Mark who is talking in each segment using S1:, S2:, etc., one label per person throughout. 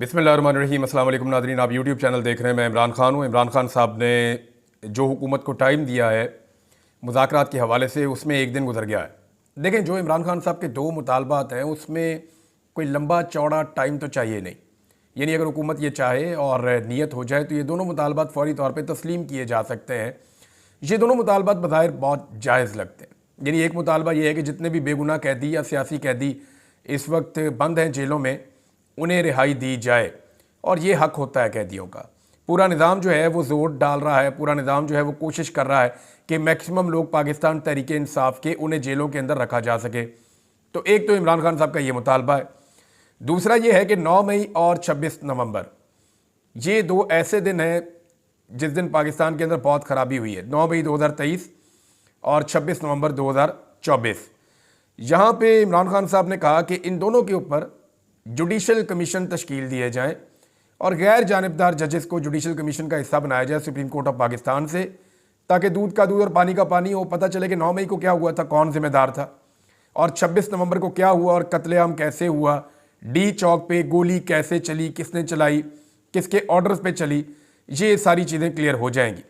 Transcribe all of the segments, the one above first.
S1: बिस्मिल्लाहिर्रहमानिर्रहीम। अस्सलाम वालेकुम नाज़रीन, आप यूट्यूब चैनल देख रहे हैं। मैं इमरान खान हूँ। इमरान खान साहब ने जो हुकूमत को टाइम दिया है मुज़ाकरात के हवाले से, उसमें एक दिन गुजर गया है। देखें, जो इमरान खान साहब के दो मुतालबात हैं उसमें कोई लंबा चौड़ा टाइम तो चाहिए नहीं। यानी अगर हुकूमत ये चाहे और नीयत हो जाए तो ये दोनों मुतालबात फ़ौरी तौर पर तस्लीम किए जा सकते हैं। ये दोनों मुतालबात बज़ाहिर बहुत जायज़ लगते हैं। यानी एक मुतालबा ये है कि जितने भी बेगुनाह कैदी या सियासी कैदी इस वक्त बंद हैं जेलों में, उन्हें रिहाई दी जाए, और ये हक होता है कैदियों का। पूरा निज़ाम जो है वो जोर डाल रहा है, पूरा निज़ाम जो है वो कोशिश कर रहा है कि मैक्सिमम लोग पाकिस्तान तहरीक इंसाफ के उन्हें जेलों के अंदर रखा जा सके। तो एक तो इमरान खान साहब का ये मुतालबा है। दूसरा ये है कि 9 मई और 26 नवंबर ये दो ऐसे दिन हैं जिस दिन पाकिस्तान के अंदर बहुत ख़राबी हुई है। 9 मई 2023 और 26 नवंबर 2024। यहाँ पे इमरान खान साहब ने कहा कि इन दोनों के ऊपर जुडिशल कमीशन तश्कील दिए जाएं और गैर जानिबदार जजेस को जुडिशल कमीशन का हिस्सा बनाया जाए सुप्रीम कोर्ट ऑफ पाकिस्तान से, ताकि दूध का दूध और पानी का पानी हो। पता चले कि 9 मई को क्या हुआ था, कौन जिम्मेदार था, और 26 नवंबर को क्या हुआ और कत्लेआम कैसे हुआ, डी चौक पे गोली कैसे चली, किसने चलाई, किसके ऑर्डर्स पे चली, ये सारी चीज़ें क्लियर हो जाएंगी।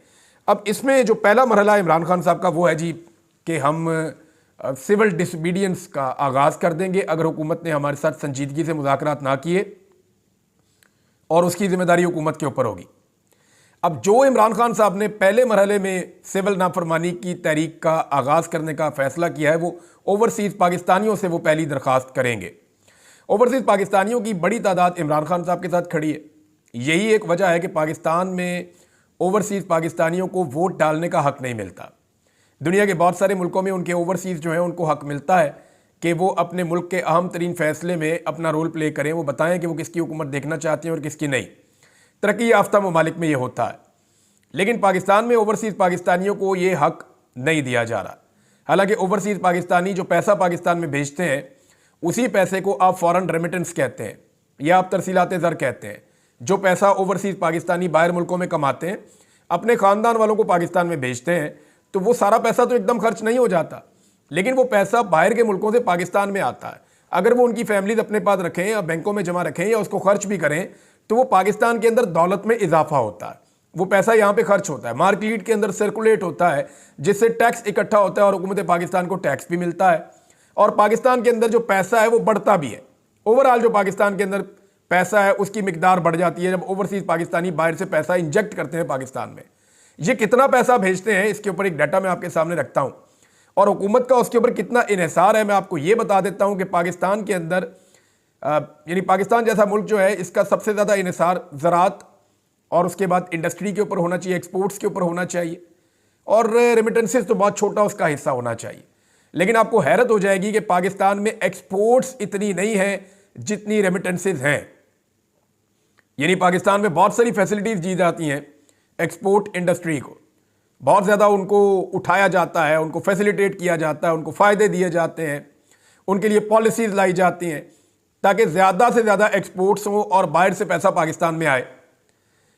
S1: अब इसमें जो पहला मरहला इमरान खान साहब का वो है जी कि हम सिविल डिसोबीडियंस का आगाज़ कर देंगे अगर हुकूमत ने हमारे साथ संजीदगी से मुज़ाकरात ना किए, और उसकी जिम्मेदारी हुकूमत के ऊपर होगी। अब जो इमरान खान साहब ने पहले मरहले में सिविल नाफरमानी की तहरीक का आगाज़ करने का फ़ैसला किया है, वो ओवरसीज़ पाकिस्तानियों से वो पहली दरख्वास्त करेंगे। ओवरसीज़ पाकिस्तानियों की बड़ी तादाद इमरान खान साहब के साथ खड़ी है। यही एक वजह है कि पाकिस्तान में ओवरसीज़ पाकिस्तानियों को वोट डालने का हक़ नहीं मिलता। दुनिया के बहुत सारे मुल्कों में उनके ओवरसीज़ जो हैं उनको हक़ मिलता है कि वो अपने मुल्क के अहम तरीन फ़ैसले में अपना रोल प्ले करें, वो बताएं कि वो किसकी हुकूमत देखना चाहते हैं और किसकी नहीं। तरक्की याफ्ता ममालिक में ये होता है, लेकिन पाकिस्तान में ओवरसीज़ पाकिस्तानियों को ये हक़ नहीं दिया जा रहा। हालांकि ओवरसीज़ पाकिस्तानी जो पैसा पाकिस्तान में भेजते हैं उसी पैसे को आप फ़ॉरेन रेमिटेंस कहते हैं या आप तरसीलात ज़र कहते हैं। जो पैसा ओवरसीज़ पाकिस्तानी बाहर मुल्कों में कमाते हैं, अपने ख़ानदान वालों को पाकिस्तान में भेजते हैं, तो वो सारा पैसा तो एकदम खर्च नहीं हो जाता, लेकिन वो पैसा बाहर के मुल्कों से पाकिस्तान में आता है। अगर वो उनकी फैमिलीज अपने पास रखें या बैंकों में जमा रखें या उसको खर्च भी करें, तो वो पाकिस्तान के अंदर दौलत में इजाफा होता है। वो पैसा यहाँ पे खर्च होता है, मार्केट के अंदर सर्कुलेट होता है, जिससे टैक्स इकट्ठा होता है और हुकूमत पाकिस्तान को टैक्स भी मिलता है, और पाकिस्तान के अंदर जो पैसा है वो बढ़ता भी है। ओवरऑल जो पाकिस्तान के अंदर पैसा है उसकी मिकदार बढ़ जाती है जब ओवरसीज़ पाकिस्तानी बाहर से पैसा इंजेक्ट करते हैं पाकिस्तान में। ये कितना पैसा भेजते हैं इसके ऊपर एक डाटा मैं आपके सामने रखता हूँ, और हुकूमत का उसके ऊपर कितना इन्हिसार है मैं आपको ये बता देता हूँ कि पाकिस्तान के अंदर यानी पाकिस्तान जैसा मुल्क जो है इसका सबसे ज़्यादा इन्हिसार ज़राअत और उसके बाद इंडस्ट्री के ऊपर होना चाहिए, एक्सपोर्ट्स के ऊपर होना चाहिए, और रेमिटेंसेस तो बहुत छोटा उसका हिस्सा होना चाहिए। लेकिन आपको हैरत हो जाएगी कि पाकिस्तान में एक्सपोर्ट्स इतनी नहीं है जितनी रेमिटेंसेस हैं। यानी पाकिस्तान में बहुत सारी फैसिलिटीज़ दी जाती हैं, एक्सपोर्ट इंडस्ट्री को बहुत ज़्यादा उनको उठाया जाता है, उनको फैसिलिटेट किया जाता है, उनको फ़ायदे दिए जाते हैं, उनके लिए पॉलिसीज़ लाई जाती हैं ताकि ज़्यादा से ज़्यादा एक्सपोर्ट्स हो और बाहर से पैसा पाकिस्तान में आए।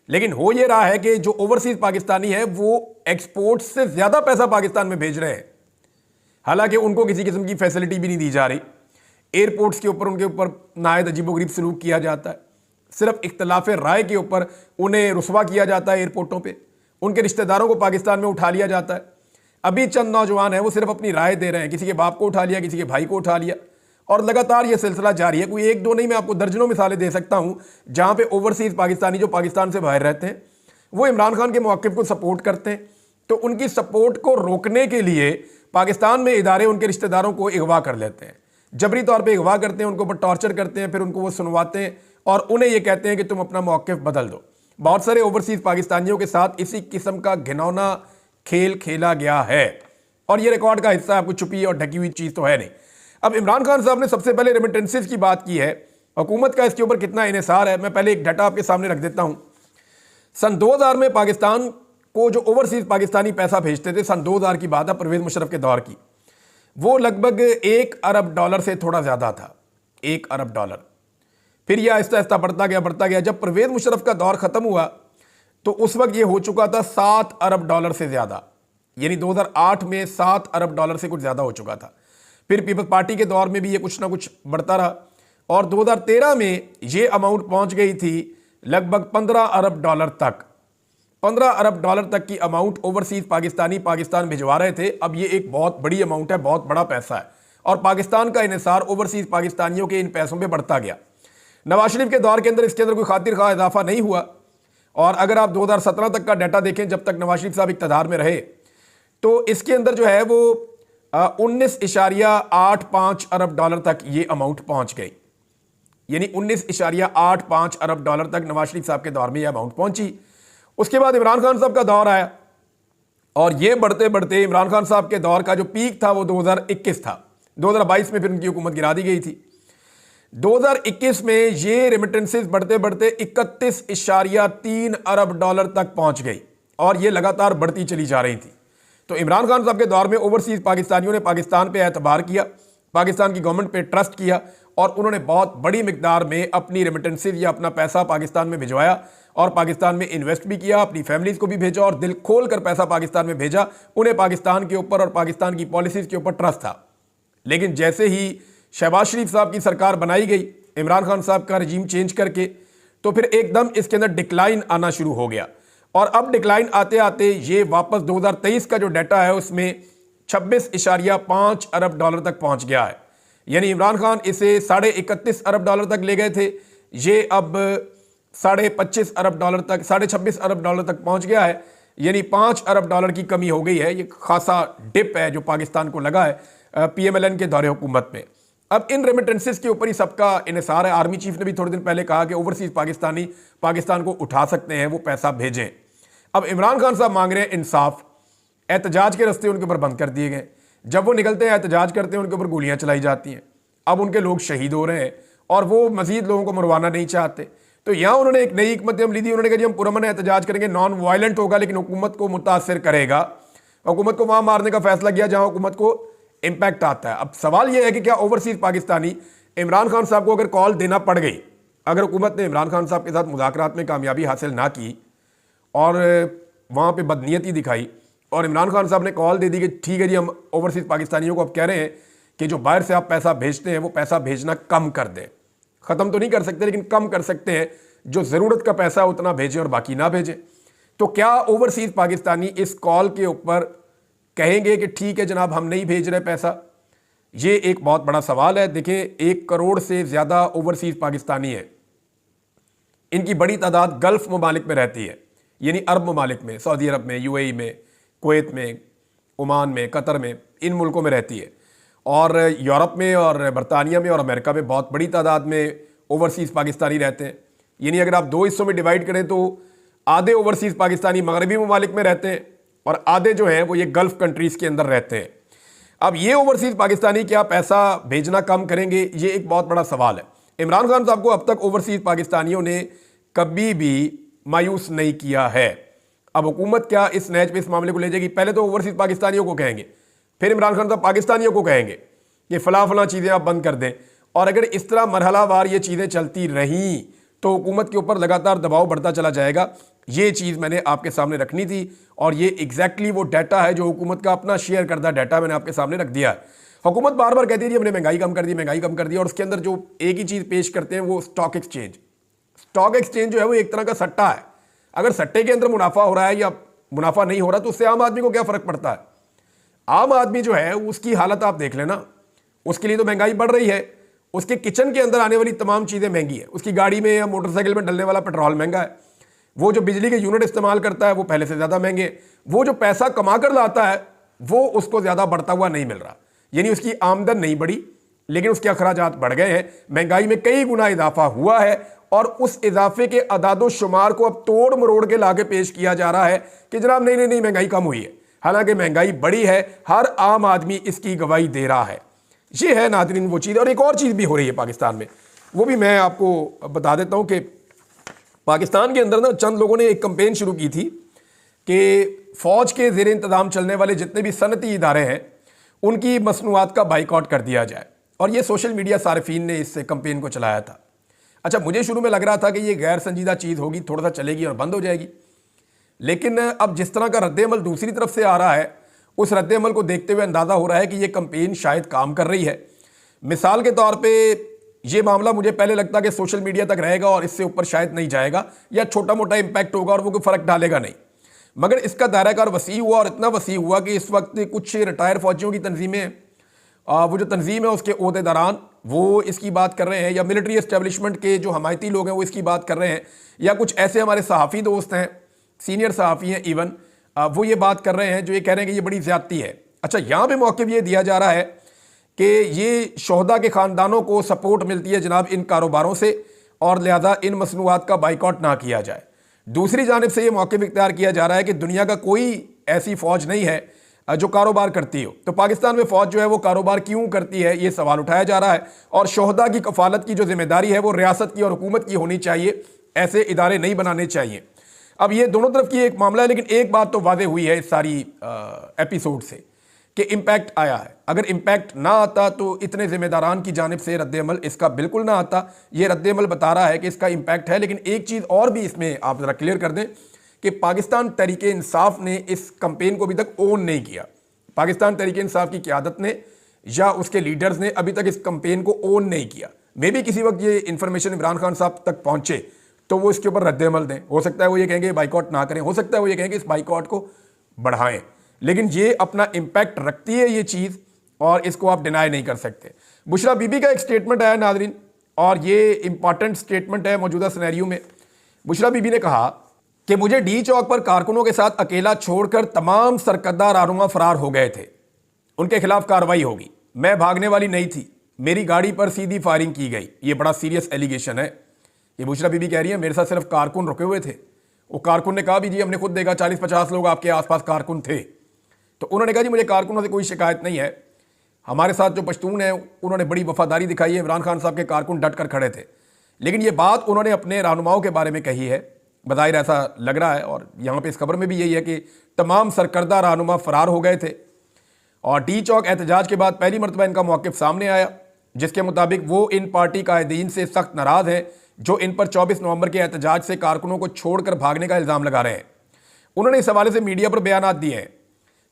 S1: लेकिन हो ये रहा है कि जो ओवरसीज़ पाकिस्तानी है वो एक्सपोर्ट्स से ज़्यादा पैसा पाकिस्तान में भेज रहे हैं, हालांकि उनको किसी किस्म की फैसिलिटी भी नहीं दी जा रही। एयरपोर्ट्स के ऊपर उनके ऊपर नायत अजीबोगरीब सलूक किया जाता है, सिर्फ इख्तलाफ राय के ऊपर उन्हें रुसवा किया जाता है एयरपोर्टों पे, उनके रिश्तेदारों को पाकिस्तान में उठा लिया जाता है। अभी चंद नौजवान हैं वो सिर्फ अपनी राय दे रहे हैं, किसी के बाप को उठा लिया, किसी के भाई को उठा लिया, और लगातार ये सिलसिला जारी है। कोई एक दो नहीं, मैं आपको दर्जनों मिसालें दे सकता हूँ जहाँ पे ओवरसीज़ पाकिस्तानी जो पाकिस्तान से बाहर रहते हैं वो इमरान खान के मौक़िफ़ को सपोर्ट करते हैं, तो उनकी सपोर्ट को रोकने के लिए पाकिस्तान में इदारे उनके रिश्तेदारों को अगवा कर लेते हैं, जबरी तौर पर अगवा करते हैं, उनको ऊपर टॉर्चर करते हैं, फिर उनको वो सुनवाते हैं और उन्हें ये कहते हैं कि तुम अपना मौक़िफ़ बदल दो। बहुत सारे ओवरसीज़ पाकिस्तानियों के साथ इसी किस्म का घिनौना खेल खेला गया है, और ये रिकॉर्ड का हिस्सा है, कुछ छुपी और ढकी हुई चीज़ तो है नहीं। अब इमरान खान साहब ने सबसे पहले रेमिटेंसेस की बात की है, हुकूमत का इसके ऊपर कितना इन्हिसार है मैं पहले एक डाटा आपके सामने रख देता हूँ। सन 2000 में पाकिस्तान को जो ओवरसीज़ पाकिस्तानी पैसा भेजते थे, सन 2000 की बात है, परवेज़ मुशर्रफ के दौर की, वो लगभग $1 अरब से थोड़ा ज़्यादा था, $1 अरब। फिर यह आहिस्ता आहिस्ता बढ़ता गया। जब परवेज़ मुशर्रफ का दौर ख़त्म हुआ तो उस वक्त ये हो चुका था $7 अरब से ज़्यादा, यानी 2008 में $7 अरब से कुछ ज़्यादा हो चुका था। फिर पीपल्स पार्टी के दौर में भी ये कुछ ना कुछ बढ़ता रहा, और 2013 में ये अमाउंट पहुंच गई थी लगभग 15 अरब डॉलर तक। 15 अरब डॉलर तक की अमाउंट ओवरसीज पाकिस्तानी पाकिस्तान भिजवा रहे थे। अब ये एक बहुत बड़ी अमाउंट है, बहुत बड़ा पैसा है, और पाकिस्तान का इन्हिसार ओवरसीज पाकिस्तानियों के इन पैसों पे बढ़ता गया। नवाज शरीफ के दौर के अंदर इसके अंदर कोई खातिर खा इजाफा नहीं हुआ, और अगर आप 2017 तक का डाटा देखें, जब तक नवाज शरीफ साहब इक़्तिदार में रहे, तो इसके अंदर जो है वो 19.85 अरब डॉलर तक ये अमाउंट पहुंच गई। यानी 19.85 अरब डॉलर तक नवाज शरीफ साहब के दौर में ये अमाउंट पहुंची। उसके बाद इमरान खान साहब का दौर आया, और ये बढ़ते बढ़ते इमरान खान साहब के दौर का जो पीक था वो 2021 था। 2022 में फिर उनकी हुकूमत गिरा दी गई थी। 2021 में ये रेमिटेंसेस बढ़ते बढ़ते 31.3 अरब डॉलर तक पहुंच गई, और ये लगातार बढ़ती चली जा रही थी। तो इमरान खान साहब के दौर में ओवरसीज पाकिस्तानियों ने पाकिस्तान पे एतबार किया, पाकिस्तान की गवर्नमेंट पे ट्रस्ट किया, और उन्होंने बहुत बड़ी मिकदार में अपनी रेमिटेंसेस या अपना पैसा पाकिस्तान में भिजवाया, और पाकिस्तान में इन्वेस्ट भी किया, अपनी फैमिलीज को भी भेजा, और दिल खोल कर पैसा पाकिस्तान में भेजा। उन्हें पाकिस्तान के ऊपर और पाकिस्तान की पॉलिसीज के ऊपर ट्रस्ट था। लेकिन जैसे ही शहबाज शरीफ साहब की सरकार बनाई गई, इमरान खान साहब का रजीम चेंज करके, तो फिर एकदम इसके अंदर डिक्लाइन आना शुरू हो गया। और अब डिक्लाइन आते आते ये वापस 2023 का जो डाटा है उसमें 26.5 अरब डॉलर तक पहुंच गया है। यानी इमरान खान इसे 31.5 अरब डॉलर तक ले गए थे, ये अब 25.5 अरब डॉलर तक, 26.5 अरब डॉलर तक पहुंच गया है। यानी 5 अरब डॉलर की कमी हो गई है। ये खासा डिप है जो पाकिस्तान को लगा है PMLN के दौरे हुकूमत में। अब इन रेमिटेंसेस के ऊपर ही सबका इन्हिसार है। आर्मी चीफ ने भी थोड़े दिन पहले कहा कि ओवरसीज पाकिस्तानी पाकिस्तान को उठा सकते हैं, वो पैसा भेजें। अब इमरान खान साहब मांग रहे हैं इंसाफ। एहतजाज के रास्ते उनके ऊपर बंद कर दिए गए। जब वो निकलते हैं एहतजाज करते हैं, उनके ऊपर गोलियां चलाई जाती हैं। अब उनके लोग शहीद हो रहे हैं, और वो मजीद लोगों को मरवाना नहीं चाहते। तो यहाँ उन्होंने एक नई हिकमत अमली दी। उन्होंने कहा जी हम पुरअमन एहतजाज करेंगे, नॉन वायलेंट होगा, लेकिन हुकूमत को मुतासर करेगा। हुकूमत को वहां मारने का फैसला किया जहां हुकूमत को इंपैक्ट आता है। अब सवाल यह है कि क्या ओवरसीज पाकिस्तानी इमरान खान साहब को अगर कॉल देना पड़ गई, अगर हुकूमत ने इमरान खान साहब के साथ मुज़ाकरात में कामयाबी हासिल ना की और वहाँ पे बदनीयती दिखाई, और इमरान खान साहब ने कॉल दे दी कि ठीक है जी हम ओवरसीज पाकिस्तानियों को अब कह रहे हैं कि जो बाहर से आप पैसा भेजते हैं वो पैसा भेजना कम कर दें। ख़त्म तो नहीं कर सकते, लेकिन कम कर सकते हैं। जो ज़रूरत का पैसा उतना भेजें और बाकी ना भेजें। तो क्या ओवरसीज पाकिस्तानी इस कॉल के ऊपर कहेंगे कि ठीक है जनाब हम नहीं भेज रहे पैसा? ये एक बहुत बड़ा सवाल है। देखिए 1 करोड़ से ज़्यादा ओवरसीज पाकिस्तानी है। इनकी बड़ी तादाद गल्फ़ ममालिक में रहती है, यानी अरब ममालिक में, सऊदी अरब में, UAE में, कुवैत में, ओमान में, कतर में, इन मुल्कों में रहती है। और यूरोप में और बरतानिया में और अमेरिका में बहुत बड़ी तादाद में ओवरसीज़ पाकिस्तानी रहते हैं। यानी अगर आप 2 हिस्सों में डिवाइड करें तो आधे ओवरसीज़ पाकिस्तानी मगरबी ममालिक में रहते हैं, और आधे जो हैं वो ये गल्फ़ कंट्रीज़ के अंदर रहते हैं। अब ये ओवरसीज़ पाकिस्तानी क्या पैसा भेजना कम करेंगे? ये एक बहुत बड़ा सवाल है। इमरान खान साहब को अब तक ओवरसीज़ पाकिस्तानियों ने कभी भी मायूस नहीं किया है। अब हुकूमत क्या इस नहज पे इस मामले को ले जाएगी? पहले तो ओवरसीज़ पाकिस्तानियों को कहेंगे, फिर इमरान खान साहब पाकिस्तानियों को कहेंगे कि फ़लाँ चीज़ें आप बंद कर दें। और अगर इस तरह मरहलावार ये चीज़ें चलती रहीं तो हुकूमत के ऊपर लगातार दबाव बढ़ता चला जाएगा। ये चीज़ मैंने आपके सामने रखनी थी, और ये एग्जैक्टली वो डाटा है जो हुकूमत का अपना शेयर करदा डाटा मैंने आपके सामने रख दिया है। हुकूमत बार बार कहती है जी हमने महंगाई कम कर दी, महंगाई कम कर दी, और उसके अंदर जो एक ही चीज़ पेश करते हैं वो स्टॉक एक्सचेंज। स्टॉक एक्सचेंज जो है वो एक तरह का सट्टा है। अगर सट्टे के अंदर मुनाफा हो रहा है या मुनाफा नहीं हो रहा तो उससे आम आदमी को क्या फ़र्क पड़ता है? आम आदमी जो है उसकी हालत आप देख लेना। उसके लिए तो महंगाई बढ़ रही है, उसके किचन के अंदर आने वाली तमाम चीज़ें महंगी है, उसकी गाड़ी में या मोटरसाइकिल में डलने वाला पेट्रोल महंगा है, वो जो बिजली के यूनिट इस्तेमाल करता है वो पहले से ज़्यादा महंगे, वो जो पैसा कमा कर लाता है वो उसको ज़्यादा बढ़ता हुआ नहीं मिल रहा। यानी उसकी आमदन नहीं बढ़ी, लेकिन उसके अखराजात बढ़ गए हैं। महंगाई में कई गुना इजाफा हुआ है, और उस इजाफे के अदादो शुमार को अब तोड़ मरोड़ के लाके पेश किया जा रहा है कि जनाब नहीं नहीं नहीं महंगाई कम हुई है। हालांकि महंगाई बढ़ी है, हर आम आदमी इसकी गवाही दे रहा है। ये है नाज़रीन वो चीज़। और एक और चीज़ भी हो रही है पाकिस्तान में, वो भी मैं आपको बता देता हूँ कि पाकिस्तान के अंदर ना चंद लोगों ने एक कंपेन शुरू की थी कि फ़ौज के ज़ेर इंतज़ाम चलने वाले जितने भी सनती इदारे हैं उनकी मसनूआत का बाइकआउट कर दिया जाए। और ये सोशल मीडिया सारिफीन ने इस कंपेन को चलाया था। अच्छा, मुझे शुरू में लग रहा था कि ये गैर संजीदा चीज़ होगी, थोड़ा सा चलेगी और बंद हो जाएगी, लेकिन अब जिस तरह का रद्द-ए-अमल दूसरी तरफ से आ रहा है, उस रद्द-ए-अमल को देखते हुए अंदाज़ा हो रहा है कि ये कंपेन शायद काम कर रही है। मिसाल के तौर पे ये मामला मुझे पहले लगता कि सोशल मीडिया तक रहेगा और इससे ऊपर शायद नहीं जाएगा, या छोटा मोटा इंपैक्ट होगा और वो कोई फर्क डालेगा नहीं। मगर इसका दायराकार वसी हुआ और इतना वसी हुआ कि इस वक्त कुछ रिटायर फौजियों की तंजीमें, वो जो तंजीम है उसके ओहदेदारान वो इसकी बात कर रहे हैं, या मिलिट्री एस्टेब्लिशमेंट के जो हमायती लोग हैं वो इसकी बात कर रहे हैं, या कुछ ऐसे हमारे सहाफ़ी दोस्त हैं, सीनियर सहाफ़ी हैं इवन, वो ये बात कर रहे हैं जो ये कह रहे हैं कि ये बड़ी ज़्यादती है। अच्छा, यहाँ पे मौक़िफ़ ये दिया जा रहा है कि ये शोहदा के ख़ानदानों को सपोर्ट मिलती है जनाब इन कारोबारों से, और लिहाजा इन मसनूआत का बाइकआउट ना किया जाए। दूसरी जानिब से ये मौक़िफ़ इख्तियार किया जा रहा है कि दुनिया का कोई ऐसी फ़ौज नहीं है जो कारोबार करती हो, तो पाकिस्तान में फ़ौज जो है वो कारोबार क्यों करती है, ये सवाल उठाया जा रहा है। और शोहदा की कफ़ालत की जो जिम्मेदारी है वो रियासत की और हुकूमत की होनी चाहिए, ऐसे इदारे नहीं बनाने चाहिए। अब ये दोनों तरफ की एक मामला है, लेकिन एक बात तो वाज़ेह हुई है इस सारी एपिसोड से कि इम्पैक्ट आया है। अगर इम्पैक्ट ना आता तो इतने ज़िम्मेदारान की जानिब से रद्द-ए-अमल इसका बिल्कुल ना आता। ये रद्द-ए-अमल बता रहा है कि इसका इम्पैक्ट है। लेकिन एक चीज़ और भी इसमें आप ज़रा क्लियर कर दें कि पाकिस्तान तहरीक इंसाफ ने इस कैंपेन को अभी तक ओन नहीं किया। पाकिस्तान तहरीक इंसाफ की क़यादत ने या उसके लीडर्स ने अभी तक इस कैंपेन को ओन नहीं किया। मे भी किसी वक्त ये इन्फॉर्मेशन इमरान खान साहब तक पहुँचे तो वो इसके ऊपर रद्द-ए-अमल दें। हो सकता है वो ये कहेंगे बाइकआउट ना करें, हो सकता है वो ये कहेंगे इस बाइकआउट को बढ़ाएं, लेकिन ये अपना इम्पैक्ट रखती है ये चीज़, और इसको आप डिनाई नहीं कर सकते। बुशरा बीबी का एक स्टेटमेंट आया नाज़रीन, और ये इंपॉर्टेंट स्टेटमेंट है मौजूदा सिनेरियो में। बुशरा बीबी ने कहा कि मुझे डी चौक पर कारकुनों के साथ अकेला छोड़कर तमाम सरकर्दा रहनुमा फरार हो गए थे, उनके खिलाफ कार्रवाई होगी। मैं भागने वाली नहीं थी, मेरी गाड़ी पर सीधी फायरिंग की गई। ये बड़ा सीरियस एलिगेशन है। ये बुशरा बीबी कह रही है मेरे साथ सिर्फ कारकुन रुके हुए थे। वो कारकुन ने कहा भी जी हमने खुद देखा 40-50 लोग आपके आसपास कारकुन थे। तो उन्होंने कहा जी मुझे कारकुनों से कोई शिकायत नहीं है, हमारे साथ जो पश्तून हैं उन्होंने बड़ी वफादारी दिखाई है, इमरान खान साहब के कारकुन डट कर खड़े थे। लेकिन ये बात उन्होंने अपने रहनुमाओं के बारे में कही है, बज़ाहिर ऐसा लग रहा है, और यहाँ पे इस खबर में भी यही है कि तमाम सरकर्दा रहनुमा फरार हो गए थे। और डी चौक एहतजाज के बाद पहली मरतबा इनका मौक़िफ़ सामने आया, जिसके मुताबिक वो इन पार्टी कायदीन से सख्त नाराज़ हैं जो इन पर 24 नवंबर के एहतजाज से कारकुनों को छोड़कर भागने का इल्ज़ाम लगा रहे हैं। उन्होंने इस हवाले से मीडिया पर बयानात दिए हैं।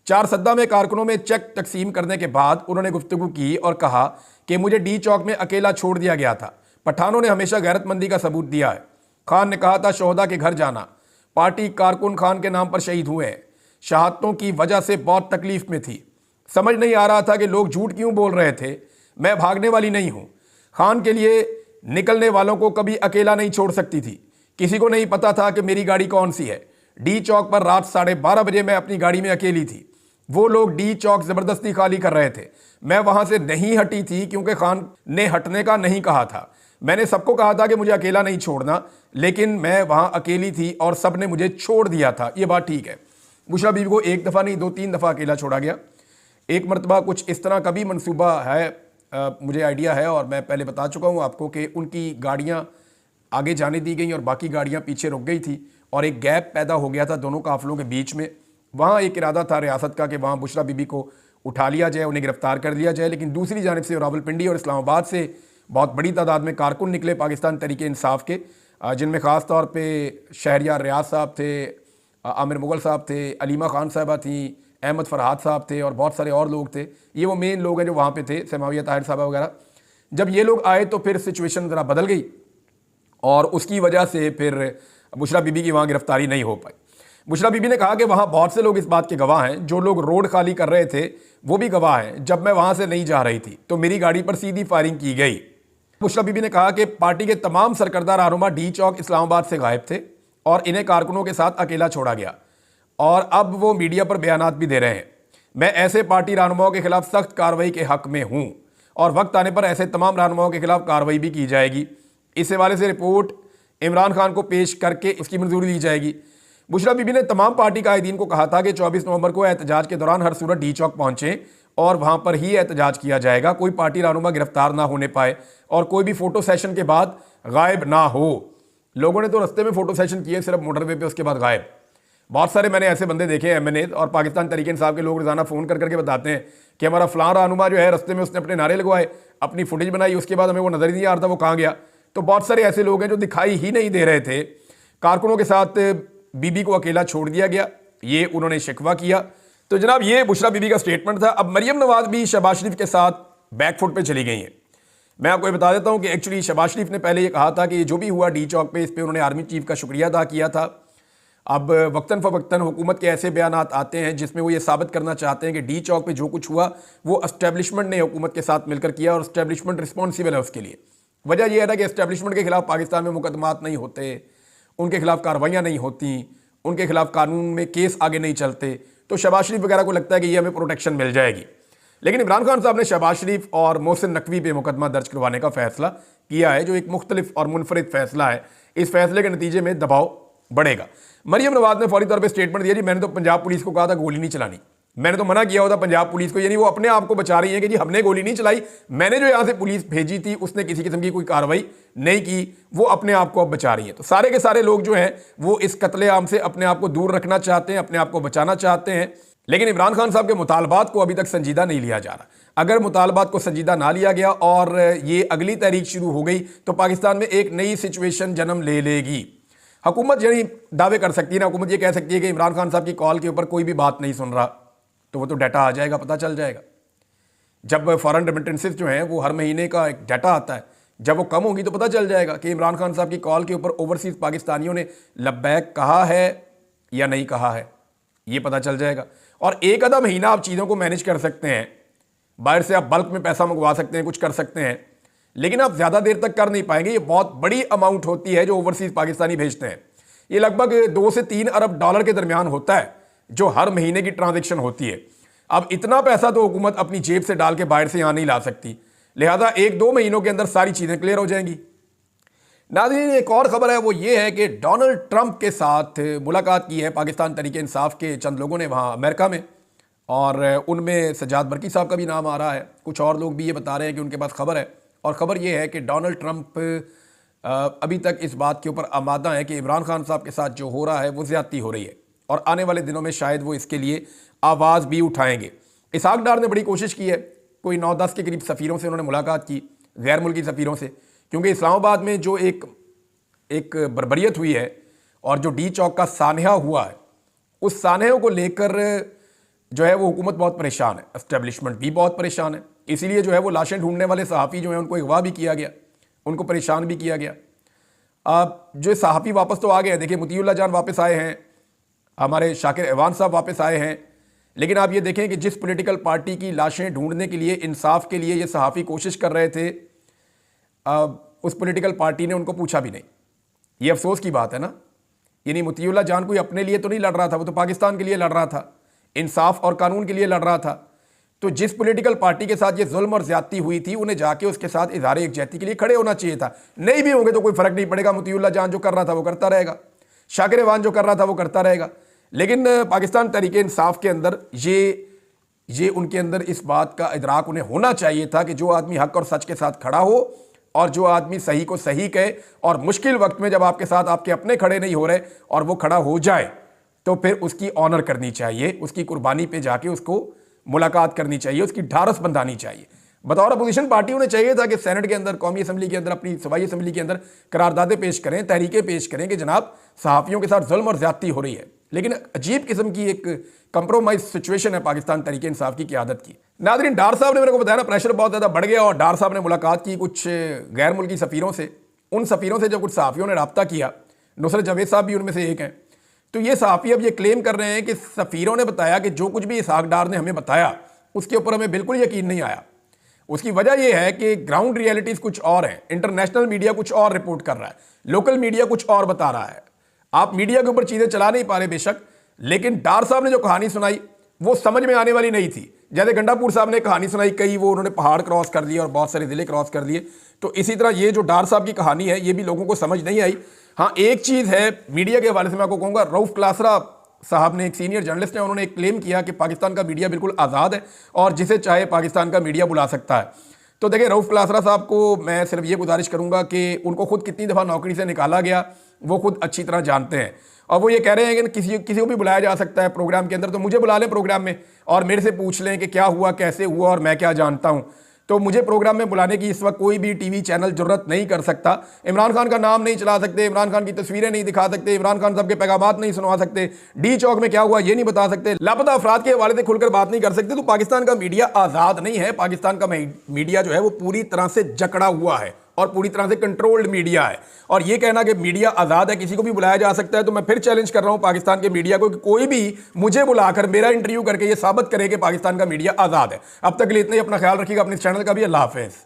S1: चार सद्दा में कारकुनों में चेक तकसीम करने के बाद उन्होंने गुफ्तगू की और कहा कि मुझे डी चौक में अकेला छोड़ दिया गया था। पठानों ने हमेशा गैरतमंदी का सबूत दिया है। खान ने कहा था शोहदा के घर जाना, पार्टी कारकुन खान के नाम पर शहीद हुए हैं। शहादतों की वजह से बहुत तकलीफ में थी, समझ नहीं आ रहा था कि लोग झूठ क्यों बोल रहे थे। मैं भागने वाली नहीं हूँ, खान के लिए निकलने वालों को कभी अकेला नहीं छोड़ सकती थी। किसी को नहीं पता था कि मेरी गाड़ी कौन सी है। डी चौक पर रात 12:30 बजे मैं अपनी गाड़ी में अकेली थी। वो लोग डी चौक ज़बरदस्ती खाली कर रहे थे। मैं वहाँ से नहीं हटी थी क्योंकि खान ने हटने का नहीं कहा था। मैंने सबको कहा था कि मुझे अकेला नहीं छोड़ना, लेकिन मैं वहाँ अकेली थी और सब ने मुझे छोड़ दिया था। ये बात ठीक है। बुशरा बीबी को एक दफ़ा नहीं 2-3 दफ़ा अकेला छोड़ा गया। एक मरतबा कुछ इस तरह का भी मनसूबा है, मुझे आइडिया है, और मैं पहले बता चुका हूँ आपको कि उनकी गाड़ियाँ आगे जाने दी गई और बाकी गाड़ियाँ पीछे रुक गई थी, और एक गैप पैदा हो गया था दोनों काफ़िलों के बीच में। वहाँ एक इरादा था रियासत का कि वहाँ बुशरा बीबी को उठा लिया जाए, उन्हें गिरफ्तार कर लिया जाए। लेकिन दूसरी जानिब से रावलपिंडी और इस्लामाबाद से बहुत बड़ी तादाद में कारकुन निकले पाकिस्तान तहरीक इंसाफ के, जिनमें ख़ास तौर पे शहरयार रियाज साहब थे, आमिर मुगल साहब थे, अलीमा खान साहबा थी, अहमद फरहाद साहब थे, और बहुत सारे और लोग थे। ये वो मेन लोग हैं जो वहाँ पे थे, समाविया ताहिर साहबा वगैरह। जब ये लोग आए तो फिर सिचुएशन ज़रा बदल गई, और उसकी वजह से फिर बुशरा बीबी की वहाँ गिरफ्तारी नहीं हो पाई। बुशरा बीबी ने कहा कि वहाँ बहुत से लोग इस बात के गवाह हैं, जो लोग रोड खाली कर रहे थे वो भी गवाह हैं। जब मैं वहाँ से नहीं जा रही थी तो मेरी गाड़ी पर सीधी फायरिंग की गई। बुशरा बीबी ने कहा कि पार्टी के तमाम सरकर्दा रहनुमा डी चौक इस्लामाबाद से गायब थे और इन्हें कारकुनों के साथ अकेला छोड़ा गया, और अब वो मीडिया पर बयानात भी दे रहे हैं। मैं ऐसे पार्टी रहनुमाओं के खिलाफ सख्त कार्रवाई के हक में हूँ, और वक्त आने पर ऐसे तमाम रहनुमाओं के खिलाफ कार्रवाई भी की जाएगी। इस हवाले से रिपोर्ट इमरान खान को पेश करके उसकी मंजूरी दी जाएगी। बुशरा बीबी ने तमाम पार्टी कायदीन को कहा था कि 24 नवंबर को एहतजाज के दौरान हर सूरत डी चौक पहुँचें और वहाँ पर ही एहतजाज किया जाएगा। कोई पार्टी रहनुमा गिरफ्तार ना होने पाए और कोई भी फ़ोटो सेशन के बाद गायब ना हो। लोगों ने तो रस्ते में फ़ोटो सेशन किए सिर्फ मोटरवे पे, उसके बाद गायब। बहुत सारे मैंने ऐसे बंदे देखे MNA और पाकिस्तान तहरीक इंसाफ के लोग रोज़ाना फ़ोन कर करके बताते हैं कि हमारा फ़लाँ रहनुमा जो है रस्ते में उसने अपने नारे लगवाए, अपनी फुटेज बनाई, उसके बाद हमें वो नज़र ही नहीं आ रहा था वो कहाँ गया। तो बहुत सारे ऐसे लोग हैं जो दिखाई ही नहीं दे रहे थे। कारकुनों के साथ बीबी को अकेला छोड़ दिया गया, ये उन्होंने शिकवा किया। तो जनाब ये बुशरा बीबी का स्टेटमेंट था। अब मरियम नवाज भी शहबाज शरीफ के साथ बैकफुट पे चली गई हैं। मैं आपको ये बता देता हूं कि एक्चुअली शहबाज शरीफ ने पहले ये कहा था कि जो भी हुआ डी चौक पे, इस पे उन्होंने आर्मी चीफ का शुक्रिया अदा किया था। अब वक्तन फ़वक्तन हुकूमत के ऐसे बयान आते हैं जिसमें वो ये साबित करना चाहते हैं कि डी चौक पे जो कुछ हुआ वो एस्टेब्लिशमेंट ने हुकूमत के साथ मिलकर किया और एस्टेब्लिशमेंट रिस्पॉन्सिबल है उसके लिए। वजह यह है ना कि एस्टेब्लिशमेंट के खिलाफ पाकिस्तान में मुकदमात नहीं होते, उनके खिलाफ कार्रवाइयाँ नहीं होती, उनके खिलाफ कानून में केस आगे नहीं चलते, तो शहबाज शरीफ वगैरह को लगता है कि ये हमें प्रोटेक्शन मिल जाएगी। लेकिन इमरान खान साहब ने शहबाज शरीफ और मोहसिन नकवी पे मुकदमा दर्ज करवाने का फैसला किया है, जो एक मुख्तलिफ और मुनफरिद फैसला है। इस फैसले के नतीजे में दबाव बढ़ेगा। मरियम नवाज ने फौरी तौर पे स्टेटमेंट दिया, जी मैंने तो पंजाब पुलिस को कहा था गोली नहीं चलानी, मैंने तो मना किया होता पंजाब पुलिस को, यानी वो अपने आप को बचा रही है कि जी हमने गोली नहीं चलाई, मैंने जो यहां से पुलिस भेजी थी उसने किसी किस्म की कोई कार्रवाई नहीं की, वो अपने आप को अब बचा रही है। तो सारे के सारे लोग जो हैं वो इस कत्लेआम से अपने आप को दूर रखना चाहते हैं, अपने आप को बचाना चाहते हैं। लेकिन इमरान खान साहब के मुतालबात को अभी तक संजीदा नहीं लिया जा रहा। अगर मुतालबात को संजीदा ना लिया गया और ये अगली तहरीक शुरू हो गई तो पाकिस्तान में एक नई सिचुएशन जन्म ले लेगी। हुकूमत यही दावे कर सकती है ना, हुकूमत ये कह सकती है कि इमरान खान साहब की कॉल के ऊपर कोई भी बात नहीं सुन रहा, तो वो तो डाटा आ जाएगा, पता चल जाएगा। जब फॉरेन रेमिटेंसेस जो हैं वो हर महीने का एक डाटा आता है, जब वो कम होगी तो पता चल जाएगा कि इमरान खान साहब की कॉल के ऊपर ओवरसीज़ पाकिस्तानियों ने लब्बैक कहा है या नहीं कहा है, ये पता चल जाएगा। और एक आधा महीना आप चीज़ों को मैनेज कर सकते हैं, बाहर से आप बल्क में पैसा मंगवा सकते हैं, कुछ कर सकते हैं, लेकिन आप ज़्यादा देर तक कर नहीं पाएंगे। ये बहुत बड़ी अमाउंट होती है जो ओवरसीज़ पाकिस्तानी भेजते हैं। ये लगभग 2 से 3 अरब डॉलर के दरमियान होता है जो हर महीने की ट्रांजैक्शन होती है। अब इतना पैसा तो हुकूमत अपनी जेब से डाल के बाहर से यहाँ नहीं ला सकती, लिहाजा 1-2 महीनों के अंदर सारी चीज़ें क्लियर हो जाएंगी। नाज़रीन, एक और ख़बर है, वो ये है कि डोनाल्ड ट्रंप के साथ मुलाकात की है पाकिस्तान तहरीक इंसाफ के चंद लोगों ने वहाँ अमेरिका में, और उनमें सज्जाद बरकी साहब का भी नाम आ रहा है। कुछ और लोग भी ये बता रहे हैं कि उनके पास खबर है, और ख़बर ये है कि डोनाल्ड ट्रंप अभी तक इस बात के ऊपर आमादा है कि इमरान खान साहब के साथ जो हो रहा है वो ज़्यादती हो रही है, और आने वाले दिनों में शायद वो इसके लिए आवाज़ भी उठाएंगे। इसहाक डार ने बड़ी कोशिश की है, कोई 9-10 के करीब सफ़ीरों से उन्होंने मुलाकात की, गैर मुल्की सफ़ीरों से, क्योंकि इस्लामाबाद में जो एक बर्बरियत हुई है और जो डी चौक का सानहा हुआ है, उस सानहे को लेकर जो है वो हुकूमत बहुत परेशान है, एस्टेब्लिशमेंट भी बहुत परेशान है। इसीलिए जो है वो लाशें ढूंढने वाले सहाफ़ी जो हैं उनको अगवा भी किया गया, उनको परेशान भी किया गया। अब जो सहाफ़ी वापस तो आ गए हैं, देखिए मुतीउल्लाह जान वापस आए हैं, हमारे शाकिर एवान साहब वापस आए हैं, लेकिन आप ये देखें कि जिस पॉलिटिकल पार्टी की लाशें ढूंढने के लिए, इंसाफ के लिए ये सहाफ़ी कोशिश कर रहे थे, उस पॉलिटिकल पार्टी ने उनको पूछा भी नहीं। ये अफसोस की बात है ना, यानी मुतीउल्लाह जान कोई अपने लिए तो नहीं लड़ रहा था, वो तो पाकिस्तान के लिए लड़ रहा था, इंसाफ और कानून के लिए लड़ रहा था। तो जिस पॉलिटिकल पार्टी के साथ ये जुल्म और ज्यादती हुई थी, उन्हें जाके उसके साथ इज़हार यकजहती के लिए खड़े होना चाहिए था। नहीं भी होंगे तो कोई फर्क नहीं पड़ेगा, मुतीउल्लाह जान जो कर रहा था वो करता रहेगा, शाकिर एवान जो कर रहा था वो करता रहेगा। लेकिन पाकिस्तान तहरीक इंसाफ के अंदर ये उनके अंदर इस बात का इदराक उन्हें होना चाहिए था कि जो आदमी हक और सच के साथ खड़ा हो, और जो आदमी सही को सही कहे, और मुश्किल वक्त में जब आपके साथ आपके अपने खड़े नहीं हो रहे और वो खड़ा हो जाए, तो फिर उसकी ऑनर करनी चाहिए, उसकी कुर्बानी पे जाके उसको मुलाकात करनी चाहिए, उसकी ढारस बंधानी चाहिए। बतौर अपोजिशन पार्टी उन्हें चाहिए था कि सेनेट के अंदर, कौमी असम्बली के अंदर, अपनी सूबाई असम्बली के अंदर करारदादे पेश करें, तहरीकें पेश करें कि जनाब सहाफ़ियों के साथ जुल्म और ज्यादती हो रही है। लेकिन अजीब किस्म की एक कंप्रोमाइज सिचुएशन है पाकिस्तान तहरीक इंसाफ की क़यादत की। नाज़रीन, डार साहब ने मेरे को बताया ना, प्रेशर बहुत ज़्यादा बढ़ गया, और डार साहब ने मुलाकात की कुछ गैर मुल्की सफ़ीरों से। उन सफ़ीरों से जब कुछ सहाफ़ियों ने रब्ता किया, नुसरत जावेद साहब भी उनमें से एक हैं, तो ये सहाफ़ी अब ये क्लेम कर रहे हैं कि सफ़ीरों ने बताया कि जो कुछ भी इसहाक डार ने हमें बताया उसके ऊपर हमें बिल्कुल यकीन नहीं आया। उसकी वजह यह है कि ग्राउंड रियलिटीज़ कुछ और हैं, इंटरनेशनल मीडिया कुछ और रिपोर्ट कर रहा है, लोकल मीडिया कुछ और बता रहा है। आप मीडिया के ऊपर चीज़ें चला नहीं पा रहे बेशक, लेकिन डार साहब ने जो कहानी सुनाई वो समझ में आने वाली नहीं थी। जैसे गंडापुर साहब ने कहानी सुनाई, कई वो उन्होंने पहाड़ क्रॉस कर दिए और बहुत सारे ज़िले क्रॉस कर दिए, तो इसी तरह ये जो डार साहब की कहानी है ये भी लोगों को समझ नहीं आई। हाँ, एक चीज़ है मीडिया के हवाले से मैं आपको कहूँगा, रऊफ़ क्लासरा साहब ने, एक सीनियर जर्नलिस्ट हैं, उन्होंने एक क्लेम किया कि पाकिस्तान का मीडिया बिल्कुल आज़ाद है और जिसे चाहे पाकिस्तान का मीडिया बुला सकता है। तो देखिए, रऊफ़ क्लासरा साहब को मैं सिर्फ ये गुजारिश करूँगा कि उनको खुद कितनी दफ़ा नौकरी से निकाला गया वो खुद अच्छी तरह जानते हैं, और वो ये कह रहे हैं कि किसी को भी बुलाया जा सकता है प्रोग्राम के अंदर, तो मुझे बुला लें प्रोग्राम में और मेरे से पूछ लें कि क्या हुआ, कैसे हुआ और मैं क्या जानता हूँ। तो मुझे प्रोग्राम में बुलाने की इस वक्त कोई भी टीवी चैनल जरूरत नहीं कर सकता। इमरान खान का नाम नहीं चला सकते, इमरान खान की तस्वीरें नहीं दिखा सकते, इमरान खान साहब के पैगामात नहीं सुनवा सकते, डी चौक में क्या हुआ ये नहीं बता सकते, लापता अफराद के हवाले से खुलकर बात नहीं कर सकते। तो पाकिस्तान का मीडिया आज़ाद नहीं है। पाकिस्तान का मीडिया जो है वो पूरी तरह से जकड़ा हुआ है और पूरी तरह से कंट्रोल्ड मीडिया है। और ये कहना कि मीडिया आज़ाद है, किसी को भी बुलाया जा सकता है, तो मैं फिर चैलेंज कर रहा हूं पाकिस्तान के मीडिया को कि कोई भी मुझे बुलाकर मेरा इंटरव्यू करके ये साबित करे कि पाकिस्तान का मीडिया आज़ाद है। अब तक के लिए इतना ही। अपना ख्याल रखिएगा, अपने चैनल का भी। अल्लाह हाफिज़।